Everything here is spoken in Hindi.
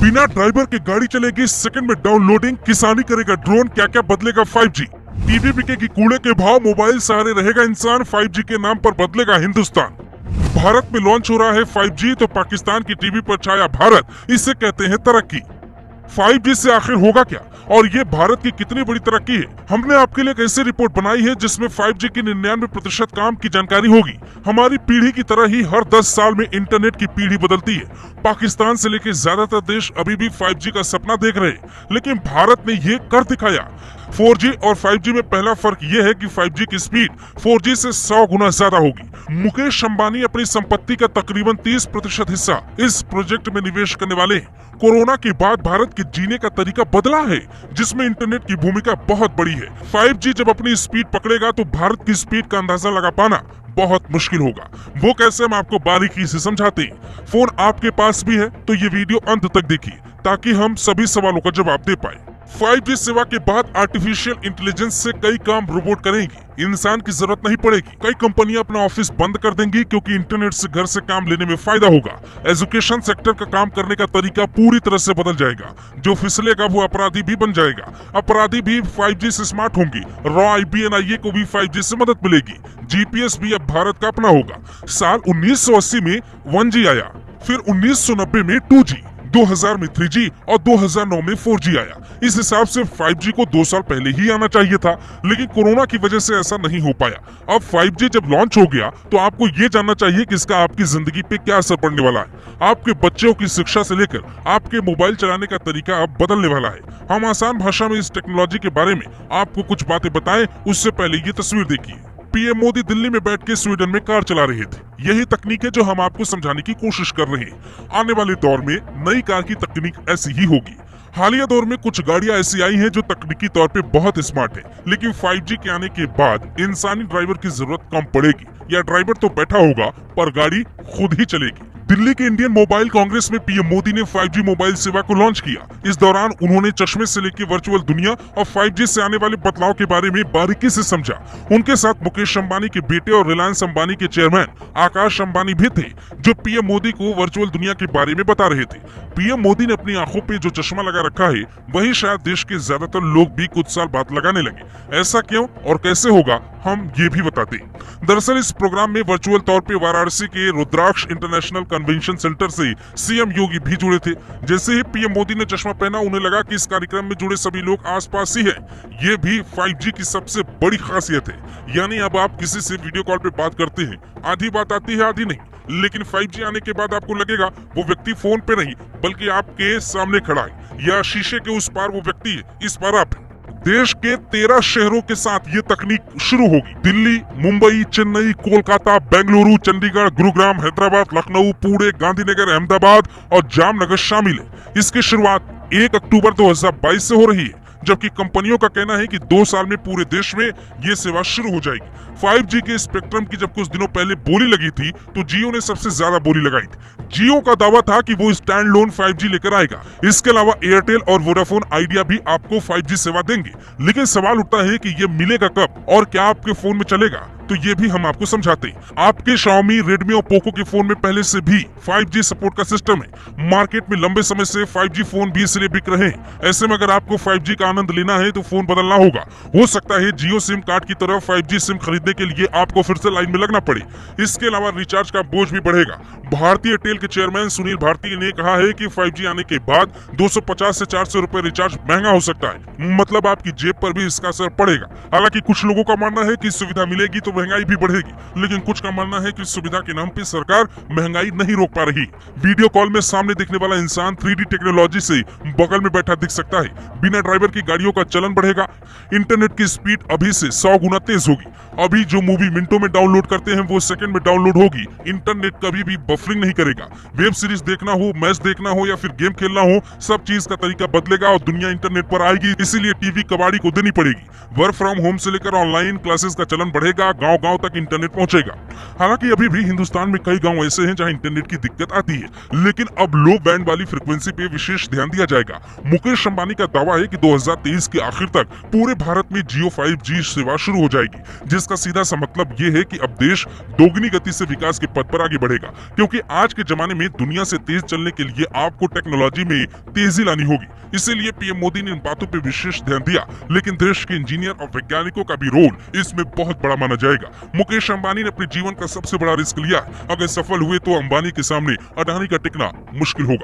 बिना ड्राइवर के गाड़ी चलेगी, सेकंड में डाउनलोडिंग, किसानी करेगा ड्रोन, क्या क्या बदलेगा 5G। टीवी बिकेगी कूड़े के भाव, मोबाइल सहारे रहेगा इंसान, 5G के नाम पर बदलेगा हिंदुस्तान। भारत में लॉन्च हो रहा है 5G तो पाकिस्तान की टीवी पर छाया भारत, इसे कहते हैं तरक्की। 5G से आखिर होगा क्या और ये भारत की कितनी बड़ी तरक्की है, हमने आपके लिए एक ऐसी रिपोर्ट बनाई है जिसमें 5G की 99% काम की जानकारी होगी। हमारी पीढ़ी की तरह ही हर 10 साल में इंटरनेट की पीढ़ी बदलती है। पाकिस्तान से लेकर ज्यादातर देश अभी भी 5G का सपना देख रहे हैं, लेकिन भारत ने ये कर दिखाया। 4G और 5G में पहला फर्क ये है कि 5G की स्पीड 4G से 100 गुना ज्यादा होगी। मुकेश अंबानी अपनी संपत्ति का तकरीबन 30% हिस्सा इस प्रोजेक्ट में निवेश करने वाले हैं। कोरोना के बाद भारत के जीने का तरीका बदला है, जिसमें इंटरनेट की भूमिका बहुत बड़ी है। 5G जब अपनी स्पीड पकड़ेगा तो भारत की स्पीड का अंदाजा लगा पाना बहुत मुश्किल होगा। वो कैसे, हम आपको बारीकी से समझाते हैं। फोन आपके पास भी है तो ये वीडियो अंत तक देखिए ताकि हम सभी सवालों का जवाब दे पाए। 5G सेवा के बाद आर्टिफिशियल इंटेलिजेंस से कई काम रोबोट करेंगी, इंसान की जरूरत नहीं पड़ेगी। कई कंपनियां अपना ऑफिस बंद कर देंगी क्योंकि इंटरनेट से घर से काम लेने में फायदा होगा। एजुकेशन सेक्टर का काम करने का तरीका पूरी तरह से बदल जाएगा। जो फिसलेगा वो अपराधी भी बन जाएगा। अपराधी भी 5G से स्मार्ट होंगी। रॉ IB को भी 5G से मदद मिलेगी। GPS भी अब भारत का अपना होगा। साल 1980 में 1G आया, फिर 1990 में 2G, 2000 में 3G और 2009 में 4G आया। इस हिसाब से 5G को 2 साल पहले ही आना चाहिए था, लेकिन कोरोना की वजह से ऐसा नहीं हो पाया। अब 5G जब लॉन्च हो गया तो आपको ये जानना चाहिए कि इसका आपकी जिंदगी पे क्या असर पड़ने वाला है। आपके बच्चों की शिक्षा से लेकर आपके मोबाइल चलाने का तरीका अब बदलने वाला है। हम आसान भाषा में इस टेक्नोलॉजी के बारे में आपको कुछ बातें बताएं, उससे पहले ये तस्वीर देखिए। पीएम मोदी दिल्ली में बैठ के स्वीडन में कार चला रहे थे। यही तकनीक है जो हम आपको समझाने की कोशिश कर रहे हैं। आने वाले दौर में नई कार की तकनीक ऐसी ही होगी। हालिया दौर में कुछ गाड़ियां ऐसी आई हैं जो तकनीकी तौर पे बहुत स्मार्ट है, लेकिन 5G के आने के बाद इंसानी ड्राइवर की जरूरत कम पड़ेगी, या ड्राइवर तो बैठा होगा पर गाड़ी खुद ही चलेगी। दिल्ली के इंडियन मोबाइल कांग्रेस में पीएम मोदी ने 5G मोबाइल सेवा को लॉन्च किया। इस दौरान उन्होंने चश्मे से लेकर वर्चुअल दुनिया और 5G से आने वाले बदलाव के बारे में बारीकी से समझा। उनके साथ मुकेश अंबानी के बेटे और रिलायंस अंबानी के चेयरमैन आकाश अंबानी भी थे, जो पीएम मोदी को वर्चुअल दुनिया के बारे में बता रहे थे। पीएम मोदी ने अपनी आंखों पे जो चश्मा लगा रखा है, वही शायद देश के ज्यादातर लोग भी कुछ साल बाद लगाने लगे। ऐसा क्यों और कैसे होगा, हम ये भी बताते हैं। दरअसल इस प्रोग्राम में वर्चुअल तौर पे वाराणसी के रुद्राक्ष इंटरनेशनल कन्वेंशन सेंटर से सीएम योगी भी जुड़े थे। जैसे ही पीएम मोदी ने चश्मा पहना, उन्हें लगा कि इस कार्यक्रम में जुड़े सभी लोग आसपास ही हैं। ये भी 5G की सबसे बड़ी खासियत है। यानी अब आप किसी से वीडियो कॉल पे बात करते हैं, आधी बात आती है आधी नहीं, लेकिन 5G आने के बाद आपको लगेगा वो व्यक्ति फोन पे नहीं बल्कि आपके सामने खड़ा है, या शीशे के उस पार वो व्यक्ति है, इस पार आप है। देश के 13 शहरों के साथ ये तकनीक शुरू होगी। दिल्ली, मुंबई, चेन्नई, कोलकाता, बेंगलुरु, चंडीगढ़, गुरुग्राम, हैदराबाद, लखनऊ, पुणे, गांधीनगर, अहमदाबाद और जामनगर शामिल है। इसकी शुरुआत 1 अक्टूबर 2022 से हो रही है, जबकि कंपनियों का कहना है कि 2 साल में पूरे देश में ये सेवा शुरू हो जाएगी। 5G के स्पेक्ट्रम की जब कुछ दिनों पहले बोली लगी थी तो जियो ने सबसे ज्यादा बोली लगाई थी। जियो का दावा था कि वो स्टैंड लोन 5G लेकर आएगा। इसके अलावा एयरटेल और वोडाफोन आइडिया भी आपको 5G सेवा देंगे, लेकिन सवाल उठता है कि ये मिलेगा कब और क्या आपके फोन में चलेगा, तो ये भी हम आपको समझाते हैं। आपके Xiaomi, Redmi और Poco के फोन में पहले से भी 5G सपोर्ट का सिस्टम है। मार्केट में लंबे समय से 5G फोन भी इसलिए बिक रहे हैं। ऐसे में अगर आपको 5G का आनंद लेना है तो फोन बदलना होगा। हो सकता है जियो सिम कार्ड की तरह 5G सिम खरीदने के लिए आपको फिर से लाइन में लगना पड़े। इसके अलावा रिचार्ज का बोझ भी बढ़ेगा। भारतीय एयरटेल के चेयरमैन सुनील भारती ने कहा है कि 5G आने के बाद 250 से 400 रुपए रिचार्ज महंगा हो सकता है, मतलब आपकी जेब पर भी इसका असर पड़ेगा। हालांकि कुछ लोगों का मानना है कि सुविधा मिलेगी तो महंगाई भी बढ़ेगी, लेकिन कुछ का मानना है कि सुविधा के नाम पे सरकार महंगाई नहीं रोक पा रही। वीडियो कॉल में सामने दिखने वाला इंसान 3D टेक्नोलॉजी से बगल में बैठा दिख सकता है। बिना ड्राइवर की गाड़ियों का चलन बढ़ेगा। इंटरनेट की स्पीड अभी से 100 गुना तेज होगी। अभी जो मूवी मिनटों में डाउनलोड करते हैं वो सेकंड में डाउनलोड होगी। इंटरनेट कभी भी बफरिंग नहीं करेगा। वेब सीरीज देखना हो, मैच देखना हो या फिर गेम खेलना हो, सब चीज का तरीका बदलेगा और दुनिया इंटरनेट पर आएगी। इसीलिए टीवी कबाड़ी को देनी पड़ेगी। वर्क फ्रॉम होम से लेकर ऑनलाइन क्लासेस का चलन बढ़ेगा। गाँव गांव-गांव तक इंटरनेट पहुंचेगा। हालांकि अभी भी हिंदुस्तान में कई गांव ऐसे हैं जहां इंटरनेट की दिक्कत आती है, लेकिन अब लो बैंड वाली फ्रीक्वेंसी पे विशेष ध्यान दिया जाएगा। मुकेश अंबानी का दावा है कि 2023 के आखिर तक पूरे भारत में जियो 5G सेवा शुरू हो जाएगी, जिसका सीधा सा मतलब ये है कि अब देश दोगुनी गति से विकास के पथ पर आगे बढ़ेगा, क्योंकि आज के जमाने में दुनिया से तेज चलने के लिए आपको टेक्नोलॉजी में तेजी लानी होगी। इसीलिए पीएम मोदी ने इन बातों पे विशेष ध्यान दिया, लेकिन देश के इंजीनियर और वैज्ञानिकों का भी रोल इसमें बहुत बड़ा माना जाएगा। मुकेश अंबानी ने अपने जीवन का सबसे बड़ा रिस्क लिया। अगर सफल हुए तो अंबानी के सामने अडानी का टिकना मुश्किल होगा।